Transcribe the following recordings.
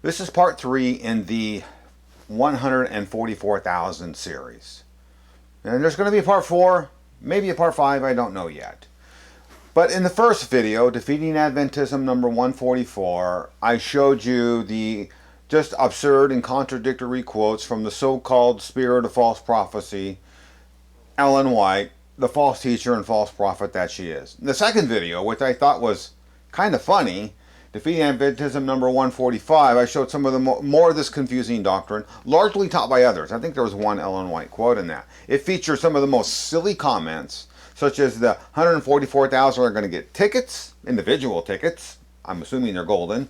This is part 3 in the 144,000 series. And there's going to be a part 4, maybe a part 5, I don't know yet. But in the first video, Defeating Adventism number 144, I showed you the just absurd and contradictory quotes from the so-called spirit of false prophecy, Ellen White, the false teacher and false prophet that she is. In the second video, which I thought was kind of funny, Defeating Adventism number 145, I showed some of the more of this confusing doctrine, largely taught by others. I think there was one Ellen White quote in that. It features some of the most silly comments, such as the 144,000 are going to get tickets, individual tickets. I'm assuming they're golden.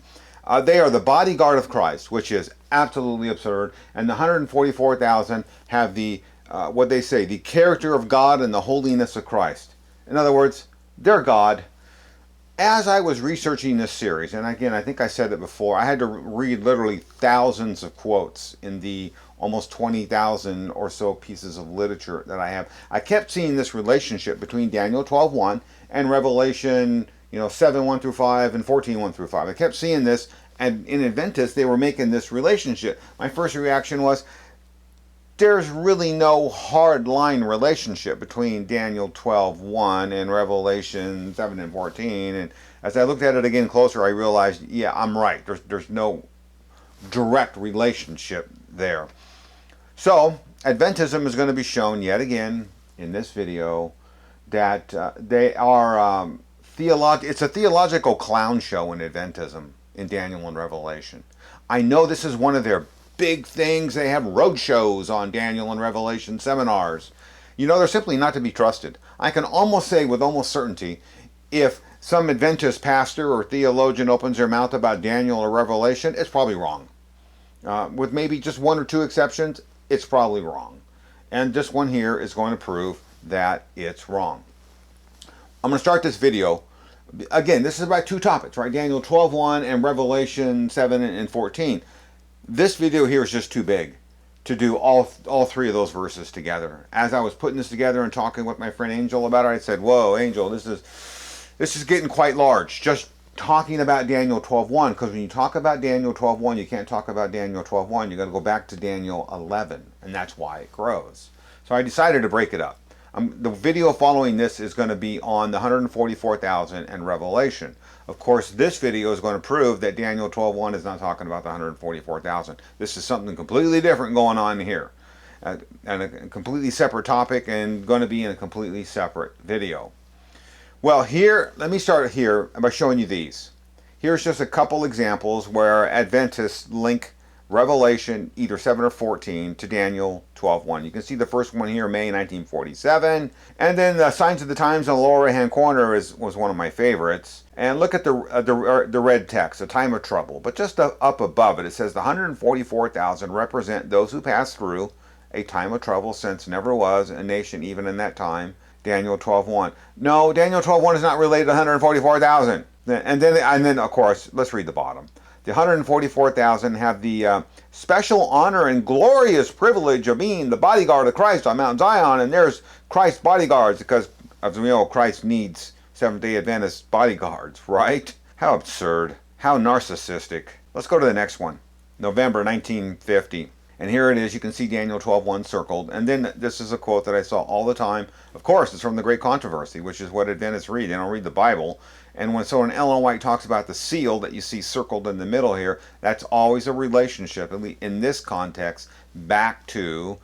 They are the bodyguard of Christ, which is absolutely absurd. And the 144,000 have the, what they say, the character of God and the holiness of Christ. In other words, they're God. As I was researching this series, and again, I think I said it before, I had to read literally thousands of quotes in the almost 20,000 or so pieces of literature that I have. I kept seeing this relationship between Daniel 12:1 and Revelation 7:1 through 5 and 14:1 through 5. I kept seeing this, and in Adventist, they were making this relationship. My first reaction was, there's really no hard line relationship between Daniel 12:1 and Revelation 7 and 14. And as I looked at it again closer, I realized, yeah, I'm right. There's no direct relationship there. So Adventism is going to be shown yet again in this video that they are it's a theological clown show in Adventism in Daniel and Revelation. I know this is one of their big things. They have road shows on Daniel and Revelation seminars. They're simply not to be trusted. I can almost say with almost certainty, if some Adventist pastor or theologian opens their mouth about Daniel or Revelation, it's probably wrong. With maybe just one or two exceptions, it's probably wrong. And this one here is going to prove that it's wrong. I'm going to start this video. Again, this is about two topics, right? Daniel 12:1 and Revelation 7 and 14. This video here is just too big to do all three of those verses together. As I was putting this together and talking with my friend Angel about it, I said, whoa, Angel, this is getting quite large. Just talking about Daniel 12:1, because when you talk about Daniel 12:1, you can't talk about Daniel 12:1. You got to go back to Daniel 11, and that's why it grows. So I decided to break it up. The video following this is going to be on the 144,000 and Revelation. Of course, this video is going to prove that Daniel 12:1 is not talking about the 144,000. This is something completely different going on here. And a completely separate topic, and going to be in a completely separate video. Well, here, let me start here by showing you these. Here's just a couple examples where Adventists link Revelation either 7 or 14 to Daniel 12:1. You can see the first one here, May 1947. And then the Signs of the Times in the lower right-hand corner was one of my favorites. And look at the red text, a time of trouble. But just up above it, it says the 144,000 represent those who pass through a time of trouble since never was a nation even in that time. Daniel 12:1. No, Daniel 12:1 is not related to 144,000. And then, of course, let's read the bottom. The 144,000 have the special honor and glorious privilege of being the bodyguard of Christ on Mount Zion. And there's Christ's bodyguards, because, as we know, Christ needs Seventh-day Adventist bodyguards, right? How absurd. How narcissistic. Let's go to the next one. November 1950. And here it is. You can see Daniel 12:1 circled. And then this is a quote that I saw all the time. Of course, it's from the Great Controversy, which is what Adventists read. They don't read the Bible. And when Ellen White talks about the seal that you see circled in the middle here, that's always a relationship, in this context, back to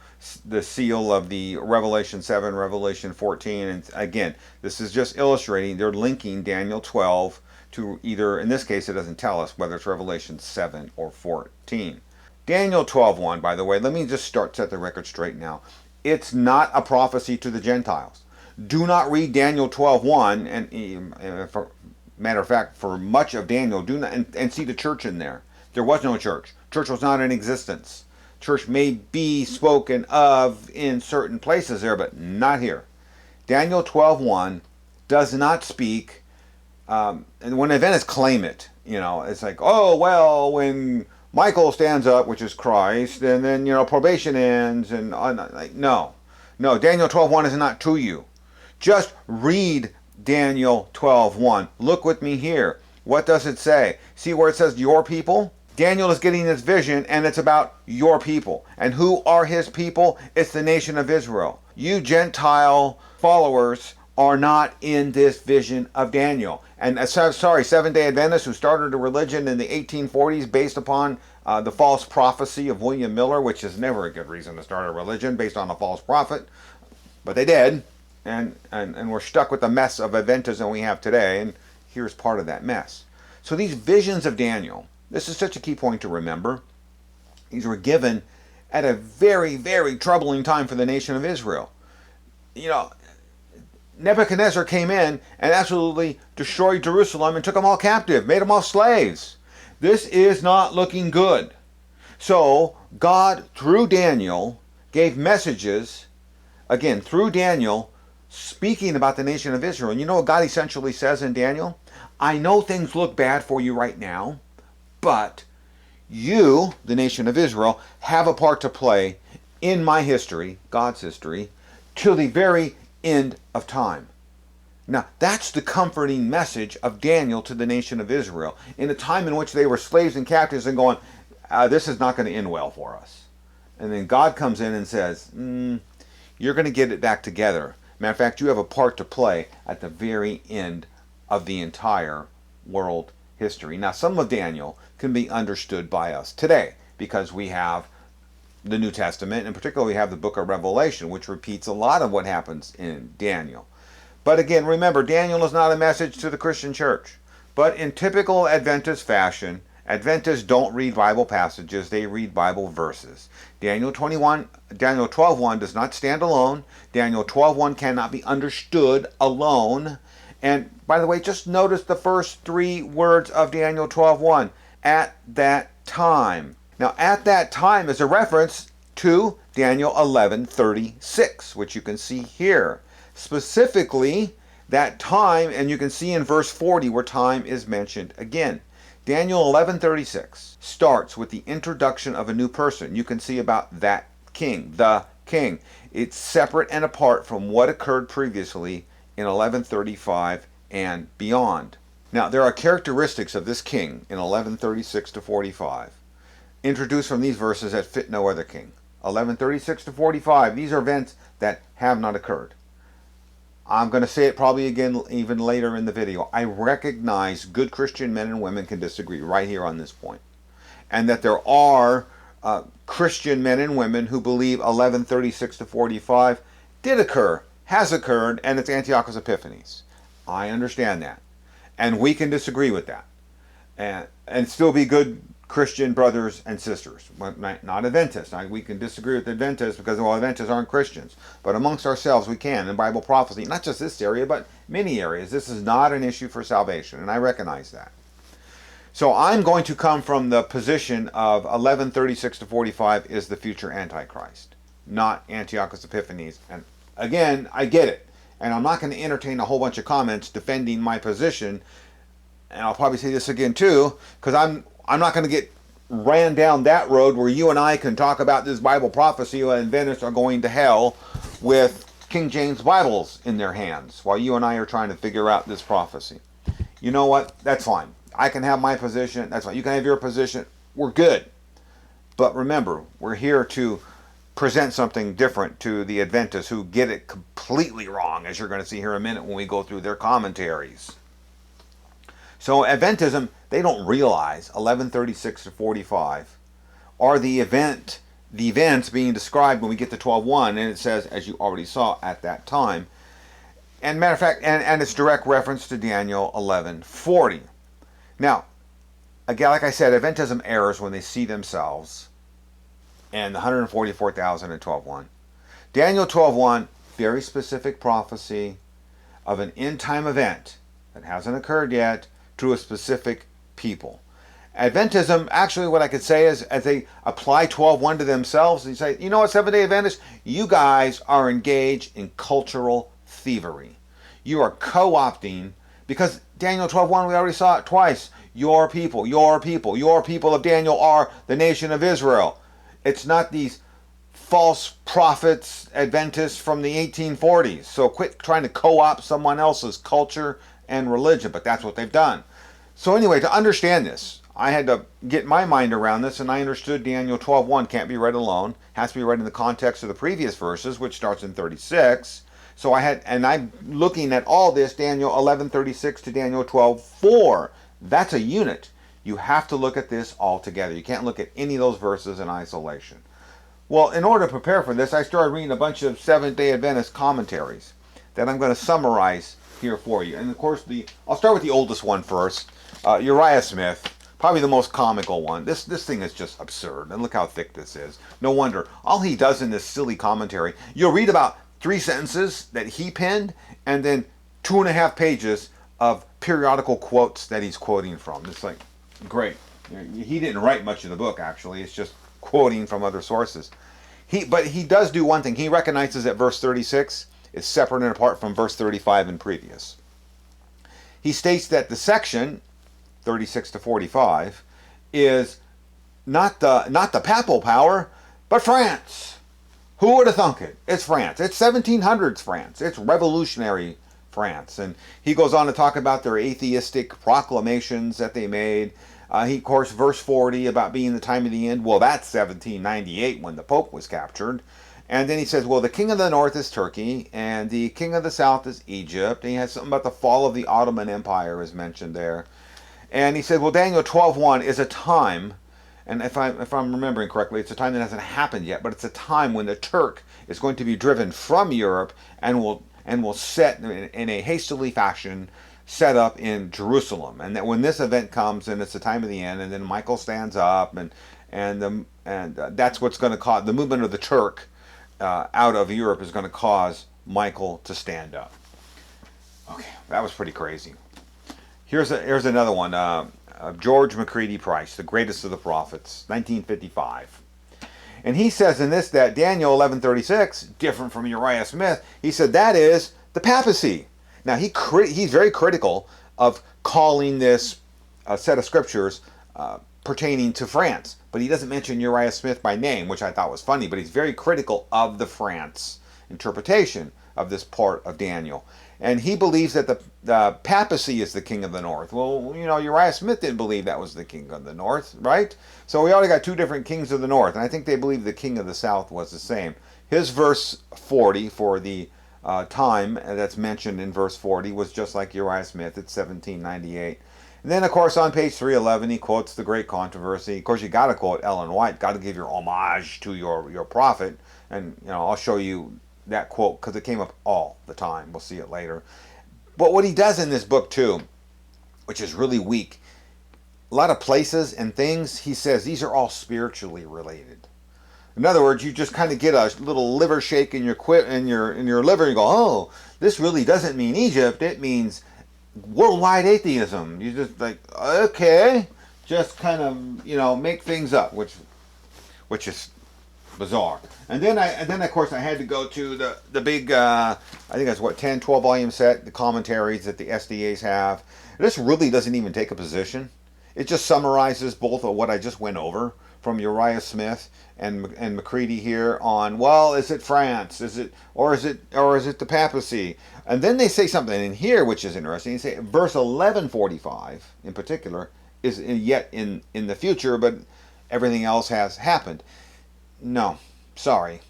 the seal of the Revelation 7, Revelation 14. And again, this is just illustrating they're linking Daniel 12 to either, in this case, it doesn't tell us whether it's Revelation 7 or 14. Daniel 12:1, by the way, let me just set the record straight now. It's not a prophecy to the Gentiles. Do not read Daniel 12:1, and for matter of fact, for much of Daniel, do not and see the church in there. There was no church. Church was not in existence. Church may be spoken of in certain places there, but not here. Daniel 12:1 does not speak, and when Adventists claim it, it's like, oh, well, when Michael stands up, which is Christ, and then, probation ends, and like, no, Daniel 12:1 is not to you. Just read Daniel 12:1. Look with me here. What does it say? See where it says your people? Daniel is getting this vision, and it's about your people. And who are his people? It's the nation of Israel. You Gentile followers are not in this vision of Daniel. And Seventh-day Adventists who started a religion in the 1840s based upon the false prophecy of William Miller, which is never a good reason to start a religion based on a false prophet, but they did. And we're stuck with the mess of Adventism we have today, and here's part of that mess. So these visions of Daniel, this is such a key point to remember. These were given at a very, very troubling time for the nation of Israel. You know, Nebuchadnezzar came in and absolutely destroyed Jerusalem and took them all captive, made them all slaves. This is not looking good. So God, through Daniel, gave messages, again, through Daniel, speaking about the nation of Israel. And you know what God essentially says in Daniel? I know things look bad for you right now, but you, the nation of Israel, have a part to play in my history, God's history, till the very end of time. Now, that's the comforting message of Daniel to the nation of Israel in a time in which they were slaves and captives and going, this is not going to end well for us. And then God comes in and says, you're going to get it back together. Matter of fact, you have a part to play at the very end of the entire world history. Now, some of Daniel can be understood by us today because we have the New Testament, and particularly we have the book of Revelation, which repeats a lot of what happens in Daniel. But again, remember, Daniel is not a message to the Christian church. But in typical Adventist fashion, Adventists don't read Bible passages, they read Bible verses. Daniel 12:1 does not stand alone. Daniel 12:1 cannot be understood alone. And by the way, just notice the first three words of Daniel 12:1, at that time. Now, at that time is a reference to Daniel 11:36, which you can see here. Specifically, that time, and you can see in verse 40 where time is mentioned again. Daniel 11:36 starts with the introduction of a new person. You can see about that king, the king. It's separate and apart from what occurred previously in 1135 and beyond. Now, there are characteristics of this king in 1136 to 45, introduced from these verses that fit no other king. 1136 to 45, these are events that have not occurred. I'm going to say it probably again even later in the video. I recognize good Christian men and women can disagree right here on this point. And that there are Christian men and women who believe 1136 to 45 did occur, has occurred, and it's Antiochus Epiphanes. I understand that. And we can disagree with that. And still be good Christian brothers and sisters. Not Adventists. We can disagree with Adventists because, well, Adventists aren't Christians. But amongst ourselves we can in Bible prophecy. Not just this area, but many areas. This is not an issue for salvation, and I recognize that. So I'm going to come from the position of 1136 to 45 is the future Antichrist, not Antiochus Epiphanes. And again, I get it. And I'm not going to entertain a whole bunch of comments defending my position. And I'll probably say this again too, because I'm not going to get ran down that road where you and I can talk about this Bible prophecy and Adventists are going to hell with King James Bibles in their hands while you and I are trying to figure out this prophecy. You know what? That's fine. I can have my position. That's fine. You can have your position. We're good. But remember, we're here to present something different to the Adventists who get it completely wrong, as you're going to see here in a minute when we go through their commentaries. So Adventism, they don't realize 1136 to 45 are the events being described when we get to 12:1, and it says, as you already saw, at that time. And matter of fact, and it's direct reference to Daniel 11:40. Now, again, like I said, Adventism errs when they see themselves and the 144,000 in 12:1. Daniel 12:1, very specific prophecy of an end-time event that hasn't occurred yet to a specific people. Adventism, actually what I could say is, as they apply 12:1 to themselves, they say, you know what, Seventh-day Adventists, you guys are engaged in cultural thievery. You are co-opting, because Daniel 12:1, we already saw it twice, your people of Daniel are the nation of Israel. It's not these false prophets, Adventists from the 1840s. So quit trying to co-opt someone else's culture and religion, but that's what they've done. So anyway, to understand this, I had to get my mind around this, and I understood Daniel 12:1 can't be read alone. Has to be read in the context of the previous verses, which starts in 36. So I'm looking at all this, Daniel 11:36 to Daniel 12:4. That's a unit. You have to look at this all together. You can't look at any of those verses in isolation. Well, in order to prepare for this, I started reading a bunch of Seventh-day Adventist commentaries that I'm going to summarize here for you. And of course, I'll start with the oldest one first, Uriah Smith, probably the most comical one. This thing is just absurd, and look how thick this is. No wonder. All he does in this silly commentary, you'll read about 3 sentences that he penned, and then 2.5 pages of periodical quotes that he's quoting from. It's like, great. He didn't write much of the book, actually. It's just quoting from other sources. But he does do one thing. He recognizes that verse 36 is separate and apart from verse 35 and previous. He states that the section 36 to 45 is not the papal power, but France. Who would have thunk it? It's France. It's 1700s France. It's revolutionary France. And he goes on to talk about their atheistic proclamations that they made. Of course, verse 40 about being the time of the end. Well, that's 1798 when the Pope was captured. And then he says, well, the king of the north is Turkey, and the king of the south is Egypt. And he has something about the fall of the Ottoman Empire is mentioned there. And he said, well, Daniel 12:1 is a time, and if I'm remembering correctly, it's a time that hasn't happened yet, but it's a time when the Turk is going to be driven from Europe and will set in a hastily fashion set up in Jerusalem. And that when this event comes, and it's the time of the end, and then Michael stands up, and that's what's going to cause the movement of the Turk out of Europe is going to cause Michael to stand up. Okay, that was pretty crazy. Here's another one. George McCready Price, the greatest of the prophets, 1955. And he says in this that Daniel 11:36, different from Uriah Smith, he said that is the papacy. Now he's very critical of calling this set of scriptures pertaining to France, but he doesn't mention Uriah Smith by name, which I thought was funny, but he's very critical of the France interpretation of this part of Daniel. And he believes that the papacy is the king of the north. Well, Uriah Smith didn't believe that was the king of the north, right? So we already got 2 different kings of the north, and I think they believe the king of the south was the same. His verse 40 for the time that's mentioned in verse 40 was just like Uriah Smith. It's 1798. And then, of course, on page 311, he quotes the great controversy. Of course, you got to quote Ellen White, got to give your homage to your prophet. And, I'll show you that quote because it came up all the time. We'll see it later. But what he does in this book, too, which is really weak, a lot of places and things, he says, these are all spiritually related. In other words, you just kind of get a little liver shake in your liver, and you go, oh, this really doesn't mean Egypt. It means worldwide atheism. You just like, okay, just kind of make things up, which is bizarre. And then of course I had to go to the big I think that's 10-12 volume set, the commentaries that the SDAs have. This really doesn't even take a position. It just summarizes both of what I just went over from Uriah Smith and McCready here on, well, is it France? Is it the papacy? And then they say something in here which is interesting. They say verse 1145 in particular is yet in the future, but everything else has happened. No, sorry.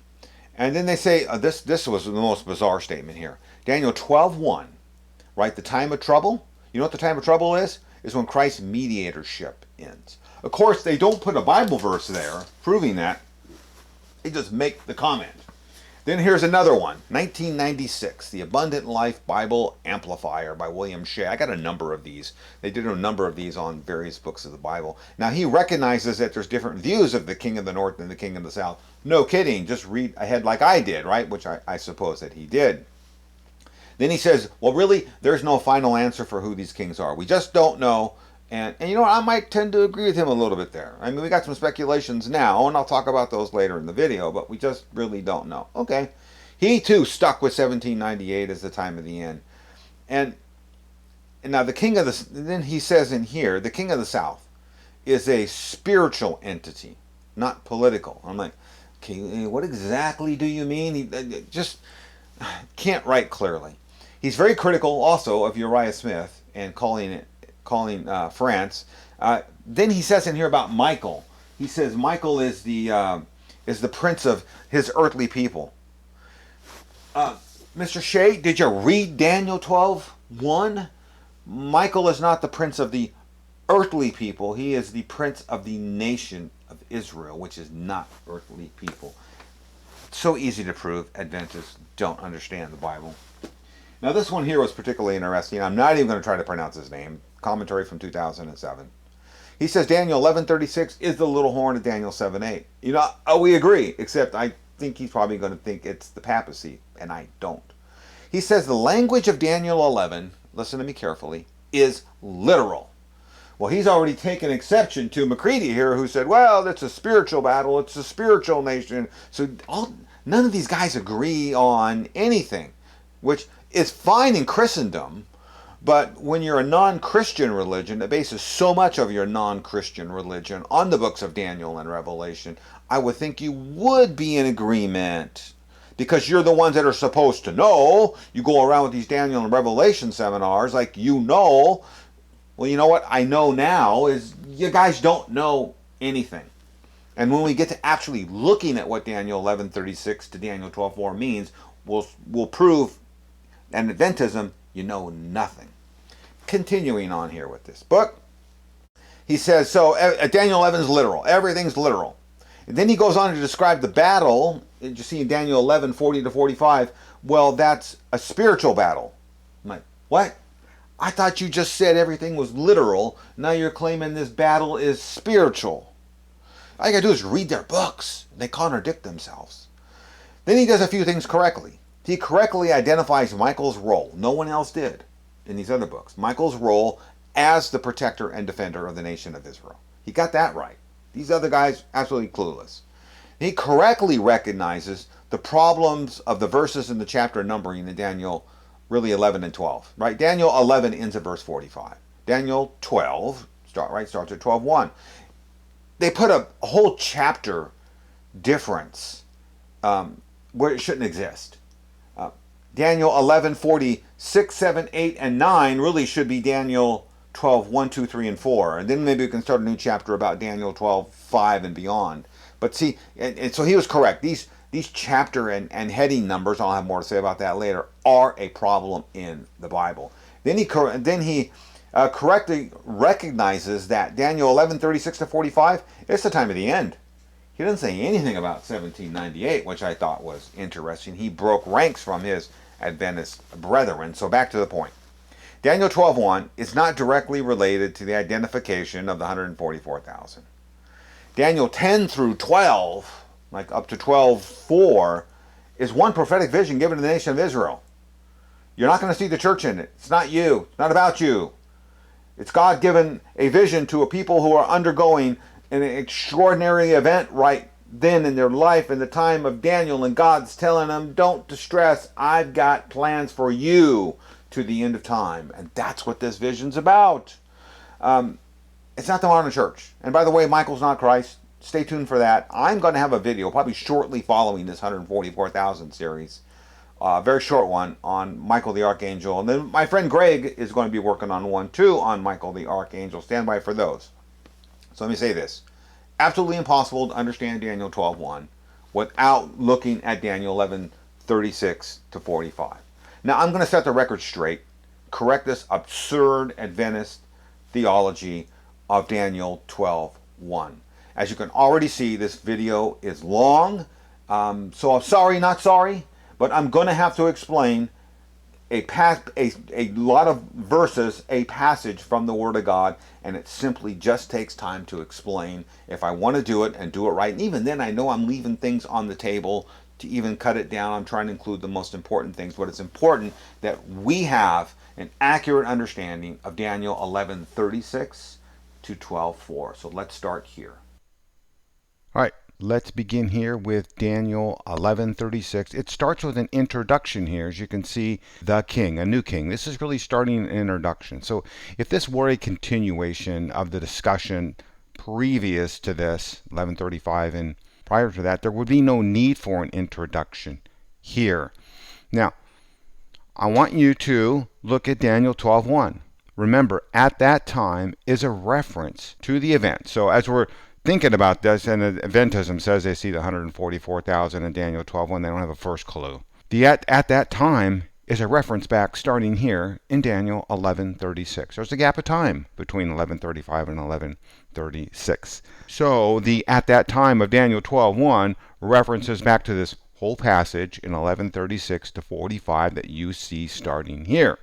And then they say this was the most bizarre statement here. Daniel 12:1, right? The time of trouble. You know what the time of trouble is? Is when Christ's mediatorship ends. Of course, they don't put a Bible verse there proving that. They just make the comment. Then here's another one, 1996, The Abundant Life Bible Amplifier by William Shea. I got a number of these. They did a number of these on various books of the Bible. Now, he recognizes that there's different views of the king of the north and the king of the south. No kidding, just read ahead like I did, right? Which I suppose that he did. Then he says, well, really, there's no final answer for who these kings are. We just don't know. And you know what, I might tend to agree with him a little bit there. I mean, we got some speculations now, and I'll talk about those later in the video, but we just really don't know. Okay. He, too, stuck with 1798 as the time of the end. And now the king of the... Then he says in here, the king of the south is a spiritual entity, not political. I'm like, okay, what exactly do you mean? He just can't write clearly. He's very critical also of Uriah Smith and calling France. Then he says in here about Michael. He says Michael is the prince of his earthly people. Mr. Shea, did you read Daniel 12:1? Michael is not the prince of the earthly people. He is the prince of the nation of Israel, which is not earthly people. So easy to prove. Adventists don't understand the Bible. Now this one here was particularly interesting. I'm not even going to try to pronounce his name. Commentary from 2007. He says Daniel 11:36 is the little horn of Daniel 7:8. You know, we agree, except I think he's probably going to think it's the papacy, and I don't. He says the language of Daniel 11, listen to me carefully, is literal. Well, he's already taken exception to McCready here, who said, well, it's a spiritual battle, it's a spiritual nation. So none of these guys agree on anything, which is fine in Christendom, but when you're a non-Christian religion that bases so much of your non-Christian religion on the books of Daniel and Revelation, I would think you would be in agreement, because you're the ones that are supposed to know. You go around with these Daniel and Revelation seminars like you know. Well, you know what I know now is you guys don't know anything. And when we get to actually looking at what Daniel 11:36 to Daniel 12:4 means, we'll prove in Adventism you know nothing. Continuing on here with this book, he says, so Daniel 11 is literal. Everything's literal. And then he goes on to describe the battle. You see in Daniel 11:40 to 45, well, that's a spiritual battle. I'm like, what? I thought you just said everything was literal. Now you're claiming this battle is spiritual. All you gotta do is read their books. They contradict themselves. Then he does a few things correctly. He correctly identifies Michael's role. No one else did in these other books. Michael's role as the protector and defender of the nation of Israel. He got that right. These other guys, absolutely clueless. He correctly recognizes the problems of the verses in the chapter numbering in Daniel, really 11 and 12. Right? Daniel 11 ends at verse 45. Daniel 12 starts at 12:1. They put a whole chapter difference where it shouldn't exist. Daniel 11:46, 7, 8, and 9 really should be Daniel 12:1, 2, 3, and 4. And then maybe we can start a new chapter about Daniel 12:5 and beyond. But see, and so he was correct. These chapter and heading numbers, I'll have more to say about that later, are a problem in the Bible. Then he correctly recognizes that Daniel 11:36 to 45, it's the time of the end. He doesn't say anything about 1798, which I thought was interesting. He broke ranks from his Adventist brethren. So back to the point. Daniel 12:1 is not directly related to the identification of the 144,000. Daniel 10 through 12, like up to 12:4, is one prophetic vision given to the nation of Israel. You're not going to see the church in it. It's not you. It's not about you. It's God given a vision to a people who are undergoing an extraordinary event right then in their life in the time of Daniel, and God's telling them, don't distress, I've got plans for you to the end of time. And that's what this vision's about. It's not the modern church. And by the way, Michael's not Christ. Stay tuned for that. I'm going to have a video probably shortly following this 144,000 series, a very short one on Michael the Archangel. And then my friend Greg is going to be working on one too on Michael the Archangel. Stand by for those. So let me say this. Absolutely impossible to understand Daniel 12:1 without looking at Daniel 11:36 to 45. Now I'm going to set the record straight, correct this absurd Adventist theology of Daniel 12:1. As you can already see, this video is long, so I'm sorry, not sorry, but I'm going to have to explain a lot of verses, a passage from the Word of God, and it simply just takes time to explain if I want to do it and do it right. And even then, I know I'm leaving things on the table to even cut it down. I'm trying to include the most important things, but it's important that we have an accurate understanding of Daniel 11:36 to 12:4. So let's start here. All right. Let's begin here with Daniel 11:36. It starts with an introduction here. As you can see, the king, a new king. This is really starting an introduction. So if this were a continuation of the discussion previous to this, 11:35, and prior to that, there would be no need for an introduction here. Now, I want you to look at Daniel 12:1. remember, at that time is a reference to the event. So as we're thinking about this, and Adventism says they see the 144,000 in Daniel 12:1, they don't have a first clue. The at that time is a reference back starting here in Daniel 11:36. There's a gap of time between 11:35 and 11:36. So the at that time of Daniel 12:1 references back to this whole passage in 11:36 to 45 that you see starting here.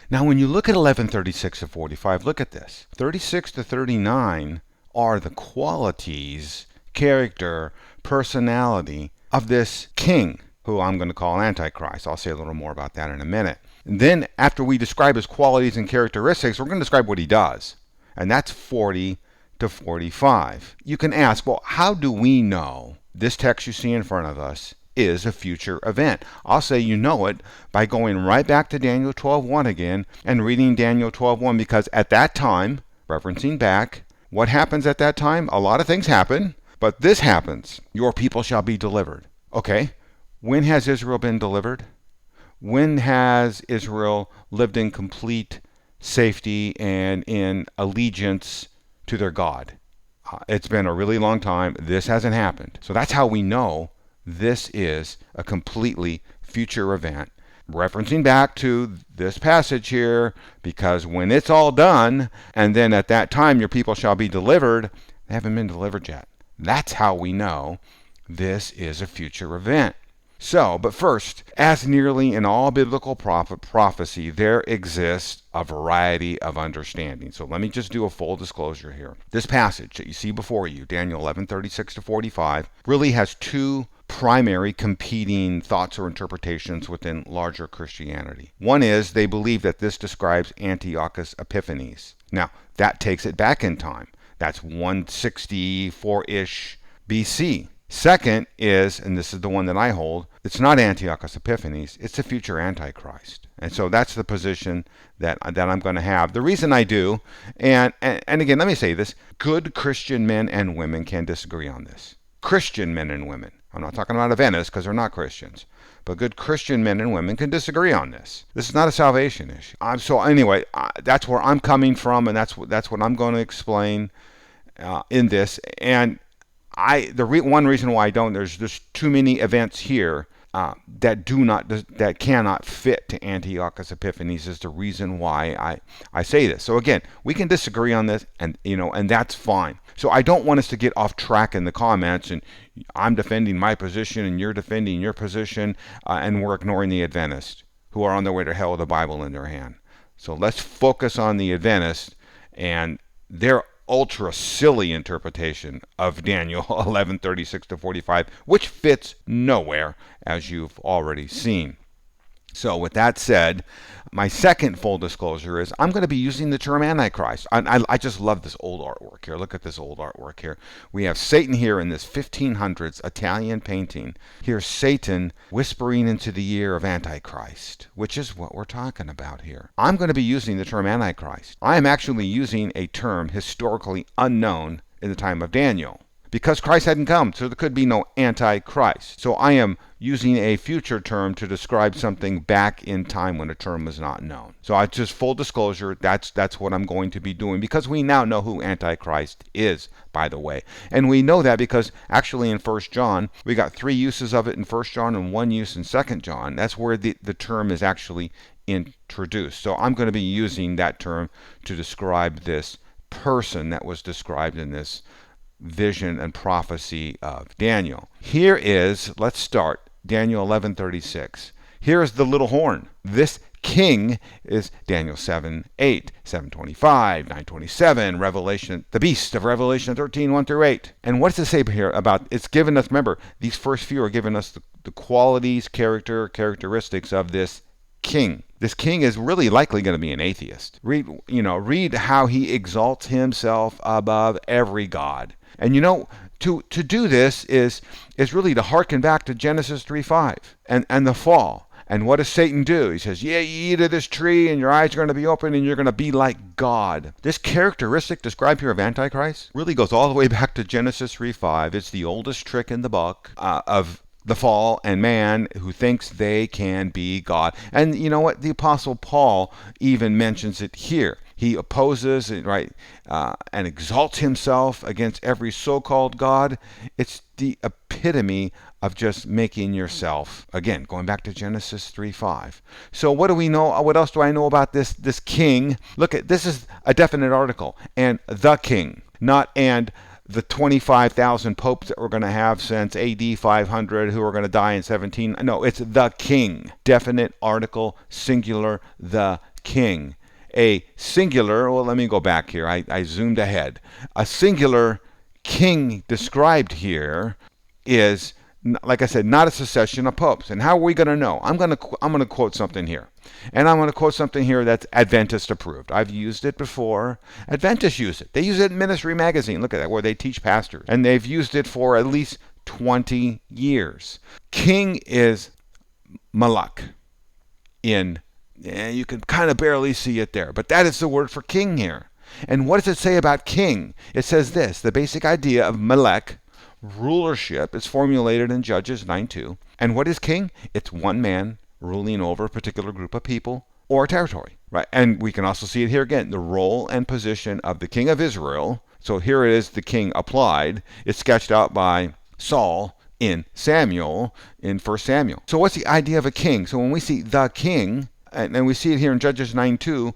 Now when you look at 11:36 to 45, look at this. 36 to 39 are the qualities, character, personality of this king, who I'm going to call Antichrist. I'll say a little more about that in a minute. And then after we describe his qualities and characteristics, we're going to describe what he does. And that's 40 to 45. You can ask, well, how do we know this text you see in front of us is a future event? I'll say you know it by going right back to Daniel 12:1 again and reading Daniel 12:1, because at that time, referencing back, what happens at that time? A lot of things happen, but this happens. Your people shall be delivered. Okay, when has Israel been delivered? When has Israel lived in complete safety and in allegiance to their God? It's been a really long time. This hasn't happened. So that's how we know this is a completely future event, referencing back to this passage here, because when it's all done, and then at that time your people shall be delivered, they haven't been delivered yet. That's how we know this is a future event. So, but first, as nearly in all biblical prophecy, there exists a variety of understanding. So let me just do a full disclosure here. This passage that you see before you, Daniel 11:36 to 45, really has two primary competing thoughts or interpretations within larger Christianity. One is they believe that this describes Antiochus Epiphanes. Now, that takes it back in time. That's 164-ish BC. Second is, and this is the one that I hold, it's not Antiochus Epiphanes, it's the future Antichrist. And so that's the position that I'm going to have. The reason I do, and again, let me say this, good Christian men and women can disagree on this. Christian men and women. I'm not talking about Adventists because they're not Christians. But good Christian men and women can disagree on this. This is not a salvation issue. So anyway, that's where I'm coming from, and that's what I'm going to explain in this. And one reason why I don't, there's just too many events here that cannot fit to Antiochus Epiphanes is the reason why I say this. So again, we can disagree on this, and that's fine. So I don't want us to get off track in the comments, and I'm defending my position and you're defending your position, and we're ignoring the Adventists who are on their way to hell with the Bible in their hand. So let's focus on the Adventists and their ultra silly interpretation of Daniel 11:36 to 45, which fits nowhere, as you've already seen. So with that said, my second full disclosure is I'm going to be using the term Antichrist. I just love this old artwork here. Look at this old artwork here. We have Satan here in this 1500s Italian painting. Here's Satan whispering into the ear of Antichrist, which is what we're talking about here. I'm going to be using the term Antichrist. I am actually using a term historically unknown in the time of Daniel, because Christ hadn't come, so there could be no Antichrist. So I am using a future term to describe something back in time when a term was not known. So I just full disclosure, that's what I'm going to be doing, because we now know who Antichrist is, by the way. And we know that because actually in 1 John, we got 3 uses of it in 1 John and 1 use in 2 John. That's where the term is actually introduced. So I'm going to be using that term to describe this person that was described in this vision and prophecy of Daniel. Here is, let's start, Daniel 11:36. Here is the little horn. This king is Daniel 7:8, 7:25, 9:27, Revelation, the beast of Revelation 13:1 through 8. And what does it say here about, it's given us, remember, these first few are giving us the qualities, characteristics of this king. This king is really likely going to be an atheist. Read how he exalts himself above every god. And to do this is really to hearken back to Genesis 3:5 and the fall. And what does Satan do? He says, yeah, you eat of this tree and your eyes are going to be open and you're going to be like God. This characteristic described here of Antichrist really goes all the way back to Genesis 3:5. It's the oldest trick in the book of the fall and man who thinks they can be God. And you know what? The Apostle Paul even mentions it here. He opposes, right, and exalts himself against every so-called God. It's the epitome of just making yourself, again, going back to Genesis 3:5. So what do we know? What else do I know about this king? Look, this is a definite article. And the king, not and the 25,000 popes that we're going to have since AD 500 who are going to die in 17. No, it's the king. Definite article, singular, the king. A singular, well, let me go back here. I zoomed ahead. A singular king described here is, like I said, not a succession of popes. And how are we going to know? I'm going to quote something here. And I'm going to quote something here that's Adventist approved. I've used it before. Adventists use it. They use it in Ministry Magazine. Look at that, where they teach pastors. And they've used it for at least 20 years. King is malak. You can kind of barely see it there. But that is the word for king here. And what does it say about king? It says this: the basic idea of malek, rulership, is formulated in Judges 9:2. And what is king? It's one man ruling over a particular group of people or territory, right? And we can also see it here again, the role and position of the king of Israel. So here it is, the king applied. It's sketched out by Saul in Samuel, in 1 Samuel. So what's the idea of a king? So when we see the king, and we see it here in Judges 9:2,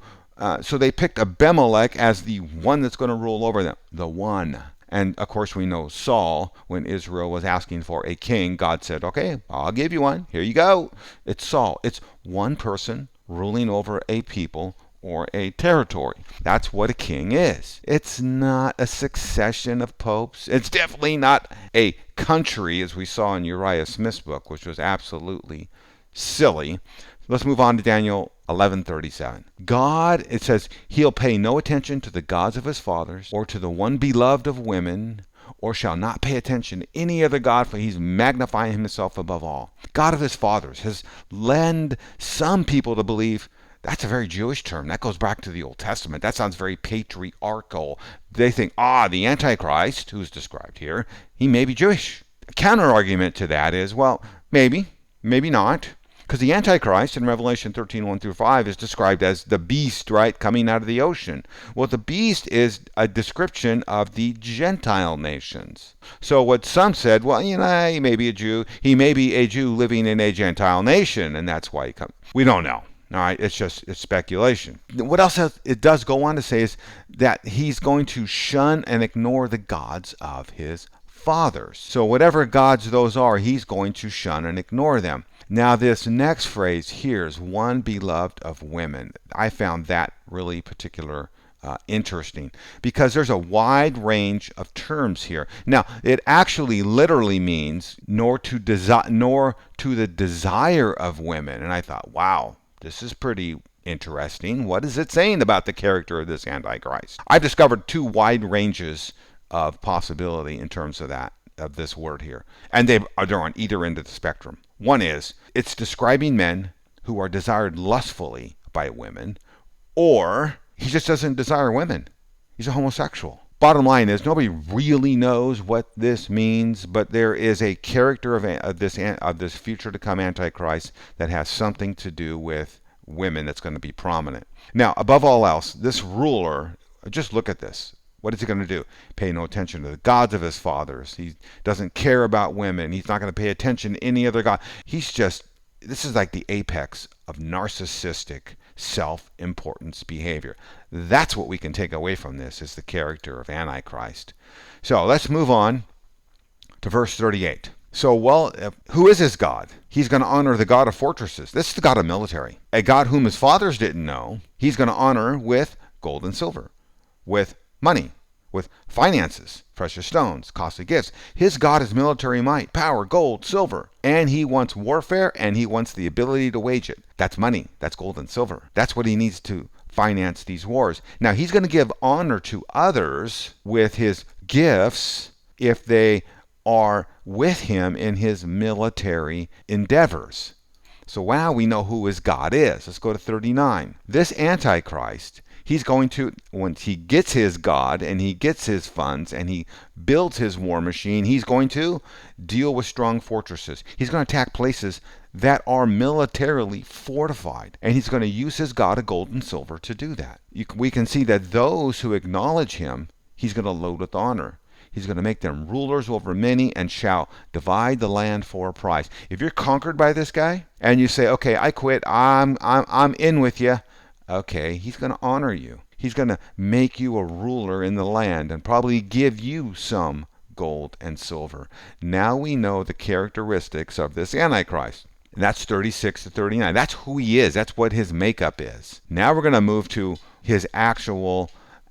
so they picked Abimelech as the one that's going to rule over them, the one. And of course we know Saul, when Israel was asking for a king, God said, okay, I'll give you one. Here you go. It's Saul. It's one person ruling over a people or a territory. That's what a king is. It's not a succession of popes. It's definitely not a country, as we saw in Uriah Smith's book, which was absolutely silly. Let's move on to Daniel 11:37. God, it says, he'll pay no attention to the gods of his fathers, or to the one beloved of women, or shall not pay attention to any other god, for he's magnifying himself above all. God of his fathers has led some people to believe that's a very Jewish term. That goes back to the Old Testament. That sounds very patriarchal. They think, the Antichrist, who's described here, he may be Jewish. A counter-argument to that is, well, maybe not. Because the Antichrist in Revelation 13:1-5 is described as the beast, right, coming out of the ocean. Well, the beast is a description of the Gentile nations. So what some said, well, he may be a Jew. He may be a Jew living in a Gentile nation, and that's why he comes. We don't know. All right, it's speculation. What else it does go on to say is that he's going to shun and ignore the gods of his fathers. So whatever gods those are, he's going to shun and ignore them. Now this next phrase here is one beloved of women. I found that really particular interesting because there's a wide range of terms here. Now it actually literally means nor to the desire of women. And I thought, wow, this is pretty interesting. What is it saying about the character of this Antichrist? I've discovered two wide ranges of possibility in terms of this word here. And they're on either end of the spectrum. One is, it's describing men who are desired lustfully by women, or he just doesn't desire women. He's a homosexual. Bottom line is, nobody really knows what this means, but there is a character of this future to come Antichrist that has something to do with women that's going to be prominent. Now, above all else, this ruler, just look at this. What is he going to do? Pay no attention to the gods of his fathers. He doesn't care about women. He's not going to pay attention to any other god. This is like the apex of narcissistic self-importance behavior. That's what we can take away from this, is the character of Antichrist. So let's move on to verse 38. So, who is his God? He's going to honor the God of fortresses. This is the God of military. A God whom his fathers didn't know, he's going to honor with gold and silver, with money, with finances, precious stones, costly gifts. His God is military might, power, gold, silver. And he wants warfare, and he wants the ability to wage it. That's money. That's gold and silver. That's what he needs to finance these wars. Now, he's going to give honor to others with his gifts if they are with him in his military endeavors. So now we know who his God is. Let's go to 39. This Antichrist, He's going to, once he gets his God and he gets his funds and he builds his war machine, he's going to deal with strong fortresses. He's going to attack places that are militarily fortified. And he's going to use his God of gold and silver to do that. We can see that those who acknowledge him, he's going to load with honor. He's going to make them rulers over many and shall divide the land for a price. If you're conquered by this guy and you say, okay, I quit, I'm in with you. Okay, he's going to honor you. He's going to make you a ruler in the land and probably give you some gold and silver. Now we know the characteristics of this Antichrist. And that's 36 to 39. That's who he is. That's what his makeup is. Now we're going to move to his actual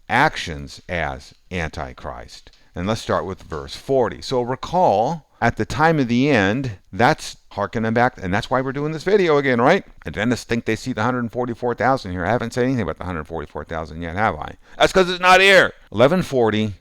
actions as Antichrist. And let's start with verse 40. So recall, at the time of the end, that's harkening back, and that's why we're doing this video again, right? Adventists think they see the 144,000 here. I haven't said anything about the 144,000 yet, have I? That's because it's not here. 1140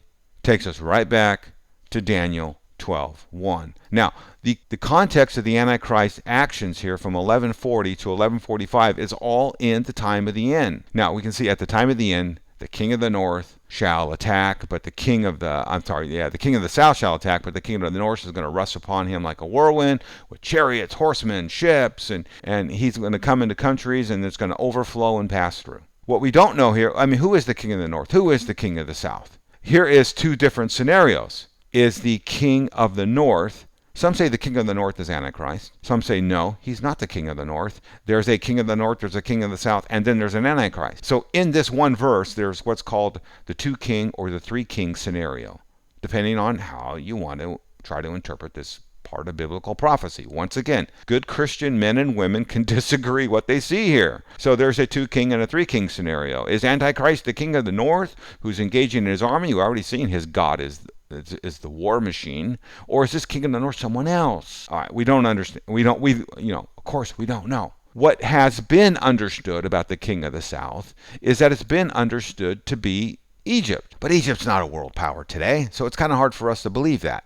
takes us right back to Daniel 12:1. Now, the context of the Antichrist actions here from 1140 to 1145 is all in the time of the end. Now, we can see at the time of the end, the king of the north shall attack, but the king of the south shall attack, but the king of the north is going to rush upon him like a whirlwind with chariots, horsemen, ships, and he's going to come into countries and it's going to overflow and pass through. What we don't know here, who is the king of the north? Who is the king of the south? Here is two different scenarios. Is the king of the north, some say the king of the north is Antichrist. Some say no, he's not the king of the north. There's a king of the north, there's a king of the south, and then there's an Antichrist. So in this one verse, there's what's called the two king or the three king scenario, depending on how you want to try to interpret this part of biblical prophecy. Once again, good Christian men and women can disagree what they see here. So there's a two king and a three king scenario. Is Antichrist the king of the north who's engaging in his army? You've already seen his God is the war machine, or is this king of the north someone else? All right, we don't understand. Of course we don't know. What has been understood about the king of the south is that it's been understood to be Egypt. But Egypt's not a world power today, so it's kind of hard for us to believe that.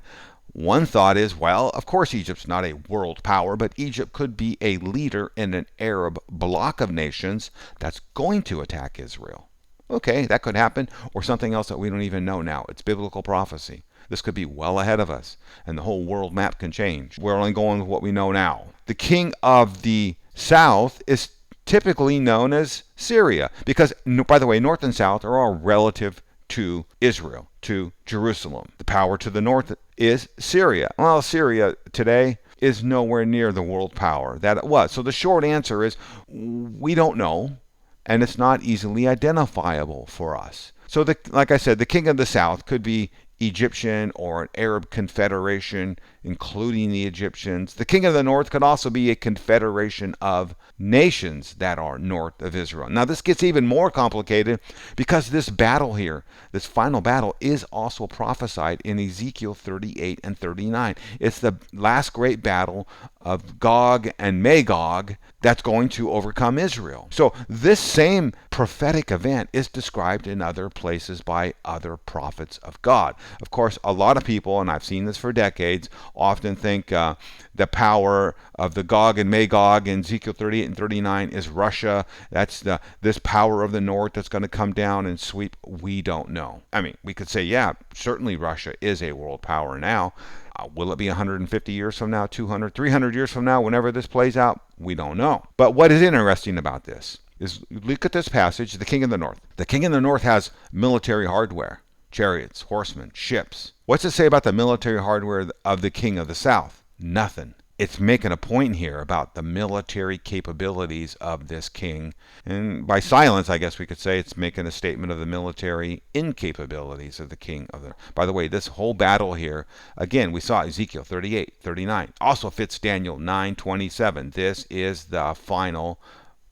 One thought is, well, of course Egypt's not a world power, but Egypt could be a leader in an Arab bloc of nations that's going to attack Israel. Okay, that could happen, or something else that we don't even know now. It's biblical prophecy. This could be well ahead of us, and the whole world map can change. We're only going with what we know now. The king of the south is typically known as Syria, because, by the way, north and south are all relative to Israel, to Jerusalem. The power to the north is Syria. Well, Syria today is nowhere near the world power that it was. So the short answer is we don't know. And it's not easily identifiable for us. So, like I said, the king of the south could be Egyptian or an Arab confederation, including the Egyptians. The king of the north could also be a confederation of nations that are north of Israel. Now, this gets even more complicated because this battle here, this final battle, is also prophesied in Ezekiel 38 and 39. It's the last great battle of Gog and Magog that's going to overcome Israel. So this same prophetic event is described in other places by other prophets of God. Of course, a lot of people, and I've seen this for decades, often think the power of the Gog and Magog in Ezekiel 38 and 39 is Russia. That's this power of the north that's going to come down and sweep. We don't know. We could say, yeah, certainly Russia is a world power now. Will it be 150 years from now, 200, 300 years from now, whenever this plays out? We don't know. But what is interesting about this is, look at this passage, the king of the north. The king of the north has military hardware, chariots, horsemen, ships. What's it say about the military hardware of the king of the south? Nothing. It's making a point here about the military capabilities of this king. And by silence, I guess we could say it's making a statement of the military incapabilities of the king of the... By the way, this whole battle here, again, we saw Ezekiel 38, 39. Also fits Daniel 9:27. This is the final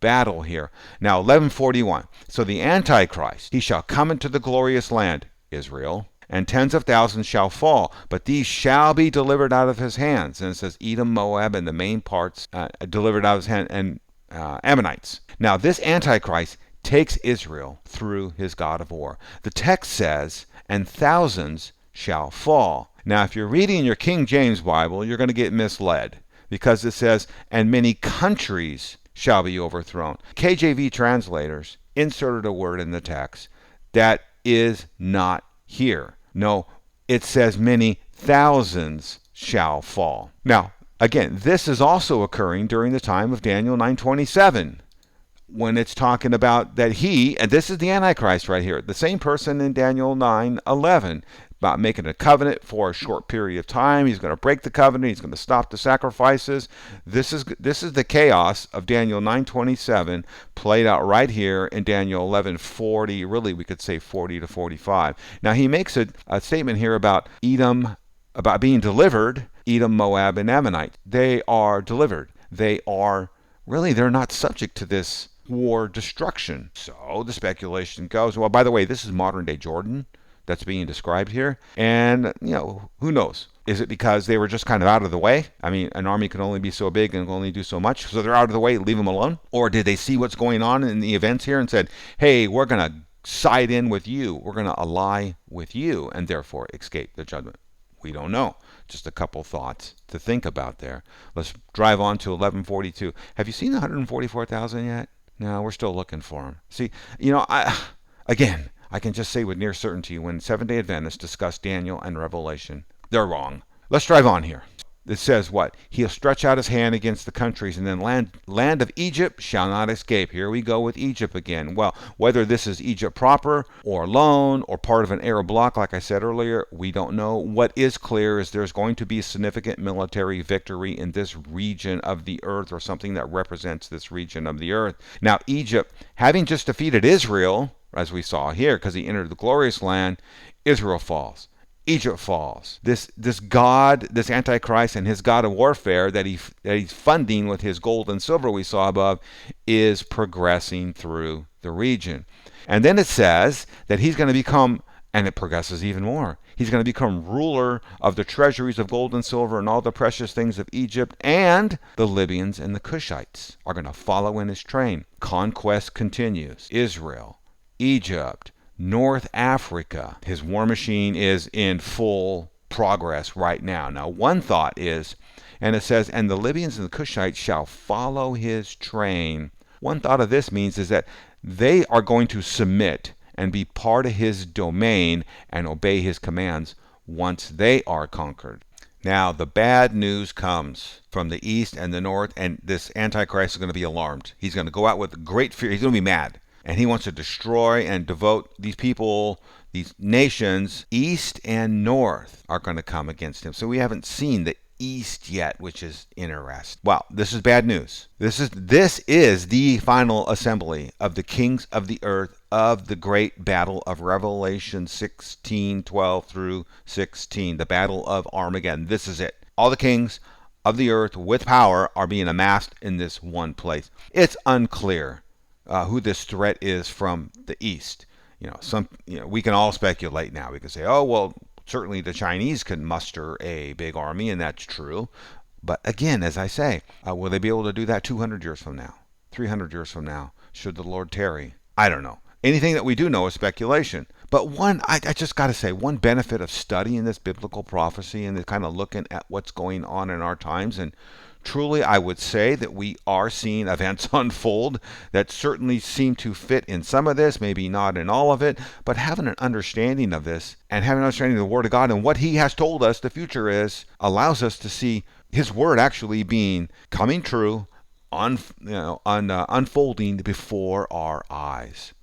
battle here. Now, 1141. So the Antichrist, he shall come into the glorious land, Israel, and tens of thousands shall fall, but these shall be delivered out of his hands. And it says Edom, Moab, and the main parts delivered out of his hand, and Ammonites. Now this Antichrist takes Israel through his God of war. The text says, and thousands shall fall. Now if you're reading your King James Bible, you're going to get misled, because it says, and many countries shall be overthrown. KJV translators inserted a word in the text that is not here. No, it says many thousands shall fall. Now, again, this is also occurring during the time of Daniel 9:27, when it's talking about that he, and this is the Antichrist right here, the same person in Daniel 9:11, about making a covenant for a short period of time. He's going to break the covenant. He's going to stop the sacrifices. This is the chaos of Daniel 9:27 played out right here in Daniel 11:40. Really, we could say 40 to 45. Now, he makes a statement here about Edom, about being delivered, Edom, Moab, and Ammonite. They are delivered. They're not subject to this war destruction. So the speculation goes, well, by the way, this is modern day Jordan that's being described here. And, who knows? Is it because they were just kind of out of the way? I mean, an army can only be so big and can only do so much, so they're out of the way, leave them alone? Or did they see what's going on in the events here and said, hey, we're going to side in with you, we're going to ally with you, and therefore escape the judgment? We don't know. Just a couple thoughts to think about there. Let's drive on to 1142. Have you seen the 144,000 yet? No, we're still looking for them. See, I can just say with near certainty, when Seventh-day Adventists discuss Daniel and Revelation, they're wrong. Let's drive on here. It says what? He'll stretch out his hand against the countries, and then land of Egypt shall not escape. Here we go with Egypt again. Well, whether this is Egypt proper or alone or part of an Arab bloc, like I said earlier, we don't know. What is clear is there's going to be a significant military victory in this region of the earth, or something that represents this region of the earth. Now, Egypt, having just defeated Israel, as we saw here, because he entered the glorious land, Israel falls. Egypt falls. This God, this Antichrist, and his God of warfare that he's funding with his gold and silver we saw above, is progressing through the region. And then it says that he's going to become, and it progresses even more, he's going to become ruler of the treasuries of gold and silver and all the precious things of Egypt, and the Libyans and the Cushites are going to follow in his train. Conquest continues. Israel, Egypt, North Africa. His war machine is in full progress right now. Now, one thought is, and it says, and the Libyans and the Cushites shall follow his train. One thought of this means is that they are going to submit and be part of his domain and obey his commands once they are conquered. Now, the bad news comes from the east and the north, and this Antichrist is going to be alarmed. He's going to go out with great fear. He's going to be mad. And he wants to destroy and devote these people, these nations, east and north, are going to come against him. So we haven't seen the east yet, which is interesting. Wow, this is bad news. This is the final assembly of the kings of the earth of the great battle of Revelation 16:12 through 16, the battle of Armageddon. This is it. All the kings of the earth with power are being amassed in this one place. It's unclear who this threat is from the east. We can all speculate now. We can say, oh, well, certainly the Chinese can muster a big army, and that's true. But again, as I say, will they be able to do that 200 years from now, 300 years from now, should the Lord tarry? I don't know. Anything that we do know is speculation. But I just got to say, one benefit of studying this biblical prophecy and kind of looking at what's going on in our times, and truly, I would say that we are seeing events unfold that certainly seem to fit in some of this, maybe not in all of it, but having an understanding of this and having an understanding of the Word of God and what He has told us the future is, allows us to see His Word actually coming true, unfolding before our eyes.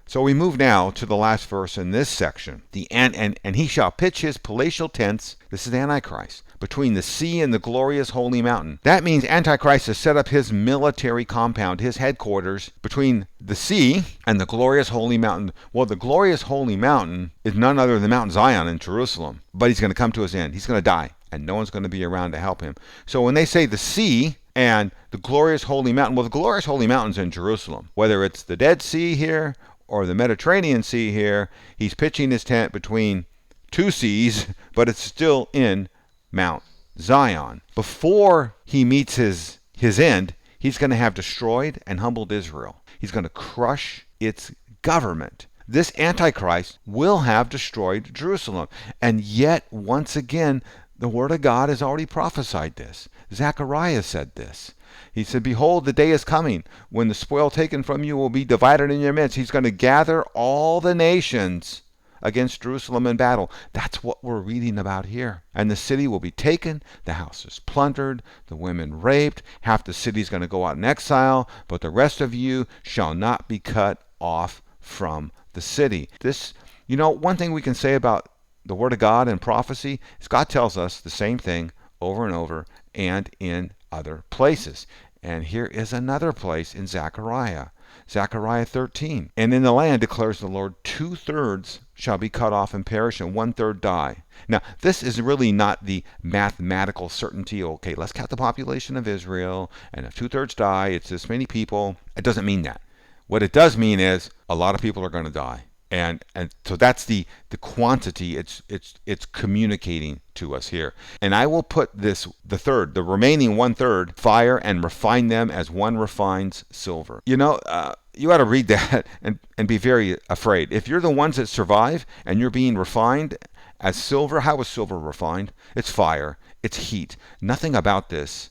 So we move now to the last verse in this section. And he shall pitch his palatial tents, this is the Antichrist, between the sea and the glorious holy mountain. That means Antichrist has set up his military compound, his headquarters, between the sea and the glorious holy mountain. Well, the glorious holy mountain is none other than Mount Zion in Jerusalem. But he's going to come to his end. He's going to die, and no one's going to be around to help him. So when they say the sea and the glorious holy mountain, well, the glorious holy mountain's in Jerusalem. Whether it's the Dead Sea here or the Mediterranean Sea here, he's pitching his tent between two seas, but it's still in Mount Zion. Before he meets his end, he's going to have destroyed and humbled Israel. He's going to crush its government. This Antichrist will have destroyed Jerusalem. And yet, once again, the Word of God has already prophesied this, Zechariah said this. He said, behold, the day is coming when the spoil taken from you will be divided in your midst. He's going to gather all the nations against Jerusalem in battle. That's what we're reading about here. And the city will be taken, the houses plundered, the women raped, half the city's going to go out in exile, but the rest of you shall not be cut off from the city. This, one thing we can say about the Word of God and prophecy is God tells us the same thing over and over and in other places. And here is another place in Zechariah. Zechariah 13. And in the land, declares the Lord, 2/3 shall be cut off and perish, and 1/3 die. Now, this is really not the mathematical certainty. Okay, let's count the population of Israel, and if 2/3 die, it's this many people. It doesn't mean that. What it does mean is a lot of people are going to die. And so that's the quantity it's communicating to us here. And I will put the remaining 1/3, fire and refine them as one refines silver. You ought to read that and be very afraid. If you're the ones that survive and you're being refined as silver, how is silver refined? It's fire. It's heat. Nothing about this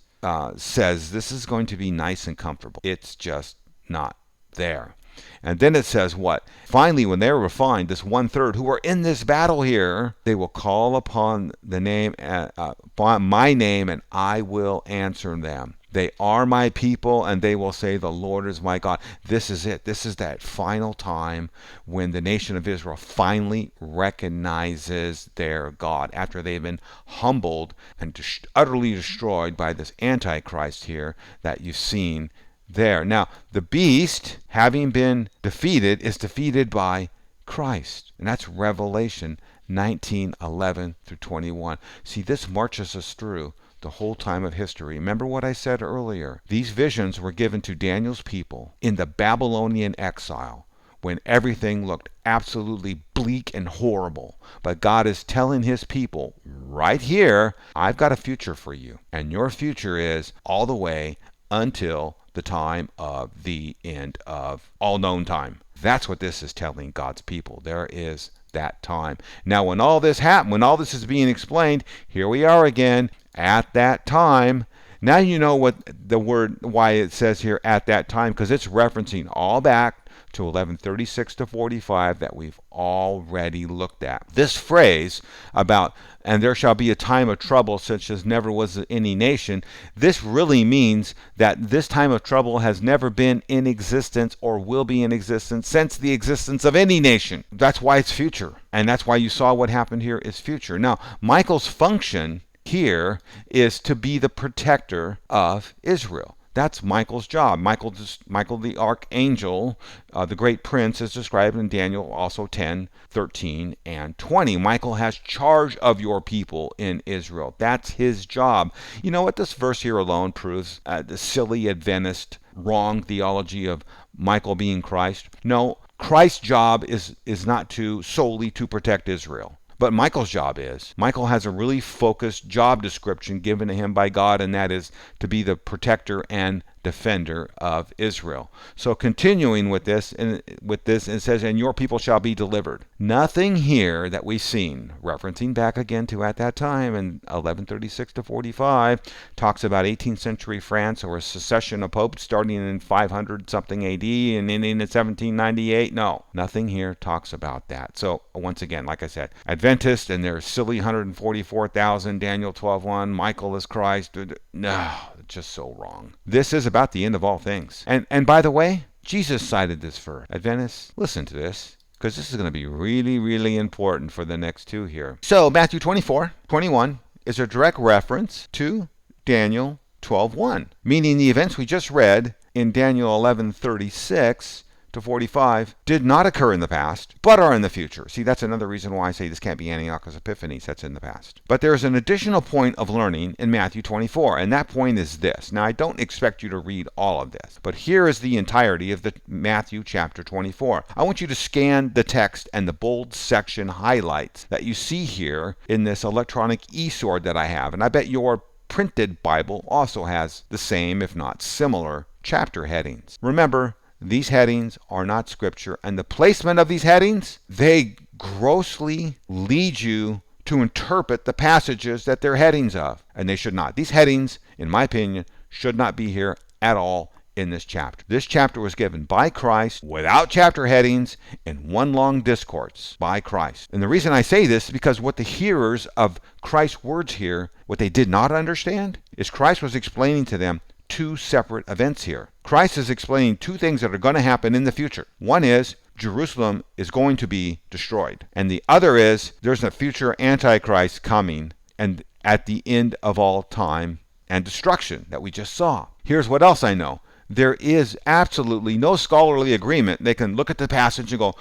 says this is going to be nice and comfortable. It's just not there. And then it says what? Finally, when they're refined, this 1/3 who are in this battle here, they will call upon the name, upon my name, and I will answer them. They are my people, and they will say, the Lord is my God. This is it. This is that final time when the nation of Israel finally recognizes their God after they've been humbled and utterly destroyed by this Antichrist here that you've seen there. Now, the beast, having been defeated, is defeated by Christ. And that's Revelation 19:11 through 21. See, this marches us through the whole time of history. Remember what I said earlier. These visions were given to Daniel's people in the Babylonian exile, when everything looked absolutely bleak and horrible. But God is telling his people right here, I've got a future for you. And your future is all the way until the time of the end of all known time. That's what this is telling God's people. There is that time. Now, when all this happened, when all this is being explained, here we are again at that time. Now you know what the word, why it says here at that time, because it's referencing all back to 1136 to 45 that we've already looked at. This phrase about, and there shall be a time of trouble such as never was any nation, this really means that this time of trouble has never been in existence or will be in existence since the existence of any nation. That's why it's future. And that's why you saw what happened here is future. Now, Michael's function here is to be the protector of Israel. That's Michael's job. Michael the archangel, the great prince, is described in Daniel also 10, 13, and 20. Michael has charge of your people in Israel. That's his job. You know what? This verse here alone proves the silly Adventist wrong theology of Michael being Christ. No, Christ's job is not solely to protect Israel. But Michael's job is. Michael has a really focused job description given to him by God, and that is to be the protector and defender of Israel. So continuing with this, it says, and your people shall be delivered. Nothing here that we've seen, referencing back again to at that time in 1136 to 45, talks about 18th century France or a succession of popes starting in 500 something AD and ending in 1798. No, nothing here talks about that. So once again, like I said, Adventist and their silly 144,000, Daniel 12:1, Michael is Christ. No, just so wrong. This is about the end of all things. And by the way, Jesus cited this verse. Adventists, listen to this, because this is going to be really, really important for the next two here. So Matthew 24:21 is a direct reference to Daniel 12:1, meaning the events we just read in Daniel 11:36 to 45 did not occur in the past, but are in the future. See, that's another reason why I say this can't be Antiochus Epiphanes. That's in the past. But there's an additional point of learning in Matthew 24, and that point is this. Now, I don't expect you to read all of this, but here is the entirety of the Matthew chapter 24. I want you to scan the text and the bold section highlights that you see here in this electronic e-sword that I have, and I bet your printed Bible also has the same, if not similar, chapter headings. Remember, these headings are not scripture, and the placement of these headings, they grossly lead you to interpret the passages that they're headings of, and they should not. These headings, in my opinion, should not be here at all in this chapter. This chapter was given by Christ without chapter headings in one long discourse by Christ. And the reason I say this is because what the hearers of Christ's words here, what they did not understand, is Christ was explaining to them two separate events here. Christ is explaining two things that are going to happen in the future. One is Jerusalem is going to be destroyed. And the other is there's a future Antichrist coming and at the end of all time and destruction that we just saw. Here's what else I know. There is absolutely no scholarly agreement. They can look at the passage and go,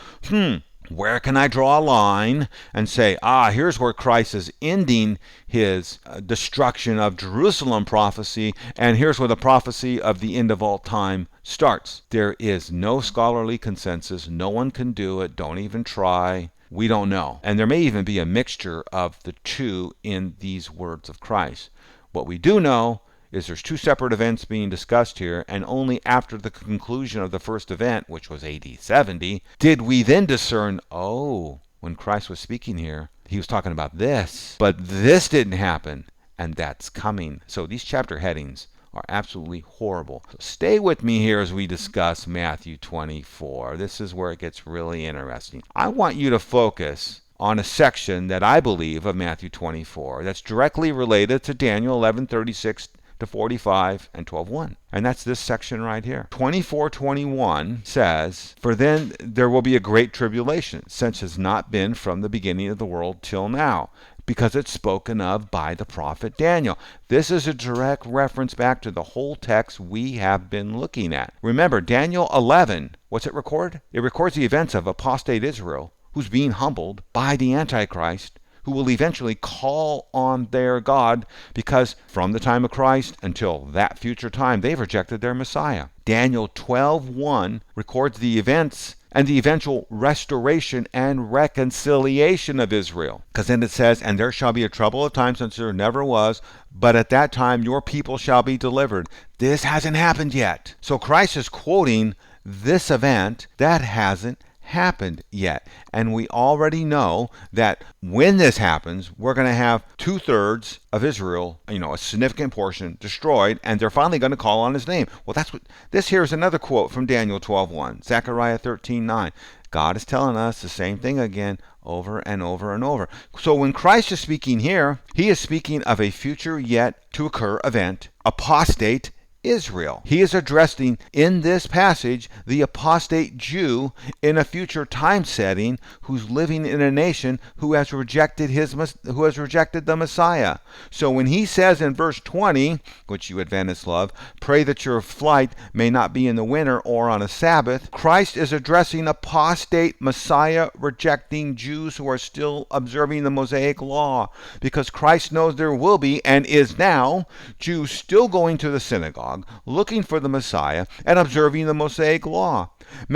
where can I draw a line and say, here's where Christ is ending his destruction of Jerusalem prophecy, and here's where the prophecy of the end of all time starts. There is no scholarly consensus. No one can do it. Don't even try. We don't know. And there may even be a mixture of the two in these words of Christ. What we do know is there's two separate events being discussed here, and only after the conclusion of the first event, which was AD 70, did we then discern, when Christ was speaking here, he was talking about this, but this didn't happen, and that's coming. So these chapter headings are absolutely horrible. So stay with me here as we discuss Matthew 24. This is where it gets really interesting. I want you to focus on a section that I believe of Matthew 24 that's directly related to Daniel 11:36 to 45 and 12:1. And that's this section right here. 24:21 says, "For then there will be a great tribulation, such as has not been from the beginning of the world till now, because it's spoken of by the prophet Daniel." This is a direct reference back to the whole text we have been looking at. Remember, Daniel 11, what's it record? It records the events of apostate Israel, who's being humbled by the Antichrist, who will eventually call on their God, because from the time of Christ until that future time, they've rejected their Messiah. Daniel 12:1 records the events and the eventual restoration and reconciliation of Israel. Because then it says, "And there shall be a trouble of time since there never was, but at that time your people shall be delivered." This hasn't happened yet. So Christ is quoting this event that hasn't happened yet. And we already know that when this happens, we're going to have 2/3 of Israel, a significant portion, destroyed, and they're finally going to call on his name. Well, that's what this here is another quote from Daniel 12:1, Zechariah 13:9. God is telling us the same thing again over and over and over. So when Christ is speaking here, he is speaking of a future yet to occur event, apostate Israel. He is addressing in this passage the apostate Jew in a future time setting who's living in a nation who has rejected the Messiah. So when he says in verse 20, which you Adventists love, "Pray that your flight may not be in the winter or on a Sabbath," Christ is addressing apostate Messiah rejecting Jews who are still observing the Mosaic law, because Christ knows there will be and is now Jews still going to the synagogue, looking for the Messiah, and observing the Mosaic law.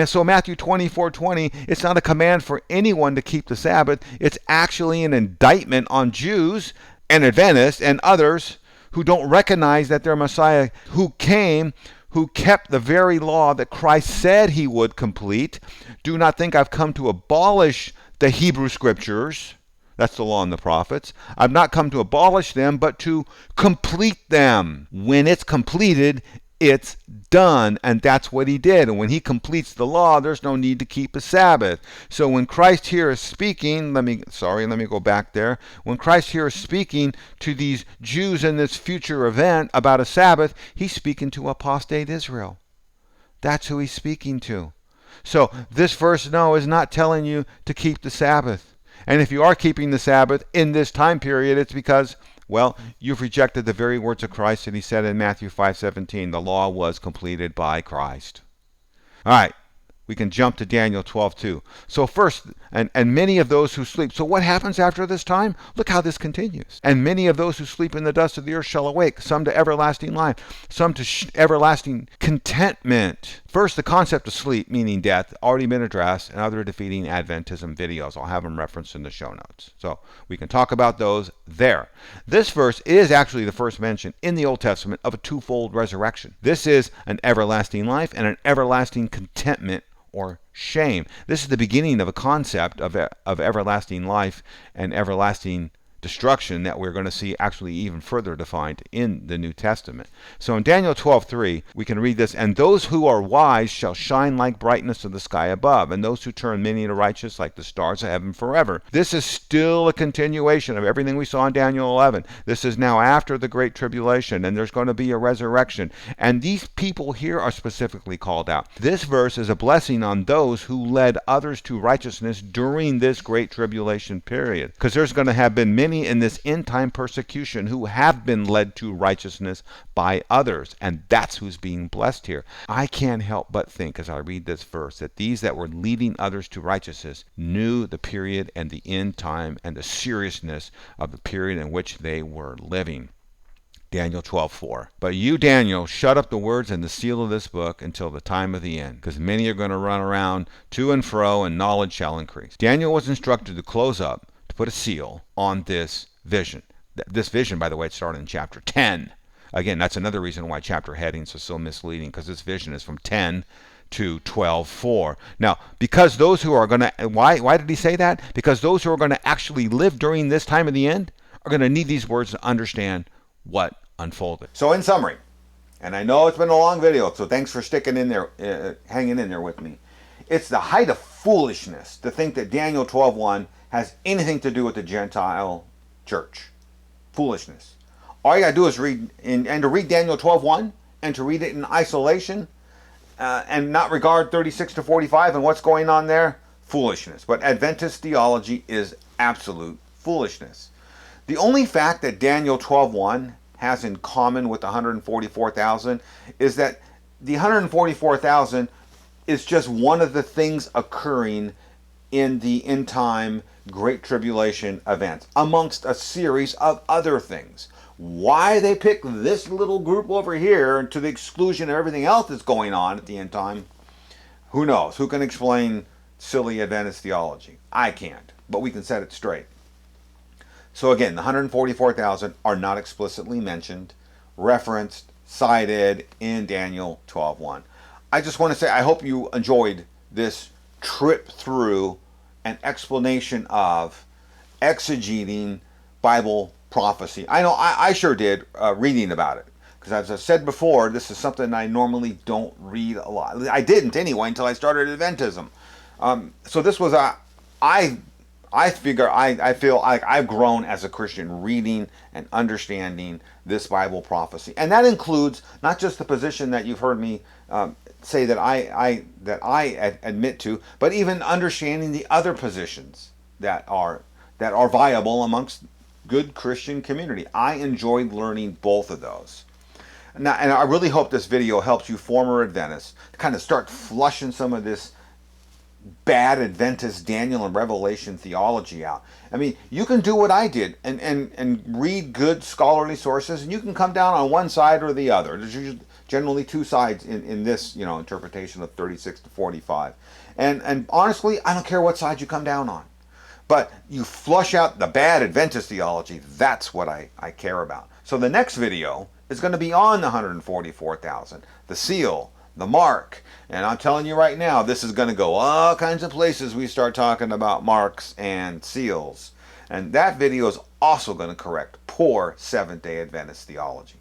So Matthew 24:20, it's not a command for anyone to keep the Sabbath. It's actually an indictment on Jews and Adventists and others who don't recognize that their Messiah who kept the very law that Christ said he would complete. "Do not think I've come to abolish the Hebrew Scriptures." That's the law and the prophets. "I've not come to abolish them, but to complete them." When it's completed, it's done. And that's what he did. And when he completes the law, there's no need to keep a Sabbath. So when Christ here is speaking, let me go back there. When Christ here is speaking to these Jews in this future event about a Sabbath, he's speaking to apostate Israel. That's who he's speaking to. So this verse, is not telling you to keep the Sabbath. And if you are keeping the Sabbath in this time period, it's because, you've rejected the very words of Christ that he said in Matthew 5:17, the law was completed by Christ. All right, we can jump to Daniel 12:2. So first, and many of those who sleep. So what happens after this time? Look how this continues. "And many of those who sleep in the dust of the earth shall awake, some to everlasting life, some to everlasting contentment." First, the concept of sleep, meaning death, already been addressed in other Defeating Adventism videos. I'll have them referenced in the show notes. So we can talk about those there. This verse is actually the first mention in the Old Testament of a twofold resurrection. This is an everlasting life and an everlasting contentment or shame. This is the beginning of a concept of everlasting life and everlasting destruction that we're going to see actually even further defined in the New Testament. So in Daniel 12:3, we can read this, and those who are wise shall shine like brightness of the sky above, and those who turn many to righteous like the stars of heaven forever. This is still a continuation of everything we saw in Daniel 11. This is now after the Great Tribulation, and there's going to be a resurrection. And these people here are specifically called out. This verse is a blessing on those who led others to righteousness during this Great Tribulation period, because there's going to have been many in this end time persecution who have been led to righteousness by others, and that's who's being blessed here. I can't help but think as I read this verse that these that were leading others to righteousness knew the period and the end time and the seriousness of the period in which they were living. Daniel 12:4. But you, Daniel, shut up the words and the seal of this book until the time of the end, because many are going to run around to and fro, and knowledge shall increase. Daniel was instructed to close up, to put a seal on this vision. This vision, by the way, it started in chapter 10. Again, that's another reason why chapter headings are so misleading, because this vision is from 10 to 12:4. Now, because those who are going to, why did he say that? Because those who are going to actually live during this time of the end are going to need these words to understand what unfolded. So in summary, and I know it's been a long video, so thanks for sticking in there, hanging in there with me. It's the height of foolishness to think that Daniel 12:1 has anything to do with the Gentile church. Foolishness. All you gotta do is read, and to read Daniel 12:1 and to read it in isolation and not regard 36 to 45 and what's going on there, foolishness. But Adventist theology is absolute foolishness. The only fact that Daniel 12:1 has in common with the 144,000 is that the 144,000 is just one of the things occurring in the end time Great Tribulation events, amongst a series of other things. Why they pick this little group over here to the exclusion of everything else that's going on at the end time, who knows? Who can explain silly Adventist theology? I can't, but we can set it straight. So again, the 144,000 are not explicitly mentioned, referenced, cited in Daniel 12:1. I just want to say I hope you enjoyed this trip through an explanation of exegeting Bible prophecy. I know I sure did reading about it, because as I said before, this is something I normally don't read a lot. I didn't anyway until I started Adventism. So this was I feel like I've grown as a Christian reading and understanding this Bible prophecy, and that includes not just the position that you've heard me say that I admit to, but even understanding the other positions that are viable amongst good Christian community. I enjoyed learning both of those. Now, and I really hope this video helps you former Adventists to kind of start flushing some of this bad Adventist Daniel and Revelation theology out. I mean, you can do what I did and read good scholarly sources, and you can come down on one side or the other. There's usually generally two sides in this, interpretation of 36 to 45. And honestly, I don't care what side you come down on. But you flush out the bad Adventist theology. That's what I care about. So the next video is going to be on the 144,000, the seal, the mark. And I'm telling you right now, this is going to go all kinds of places we start talking about marks and seals. And that video is also going to correct poor Seventh-day Adventist theology.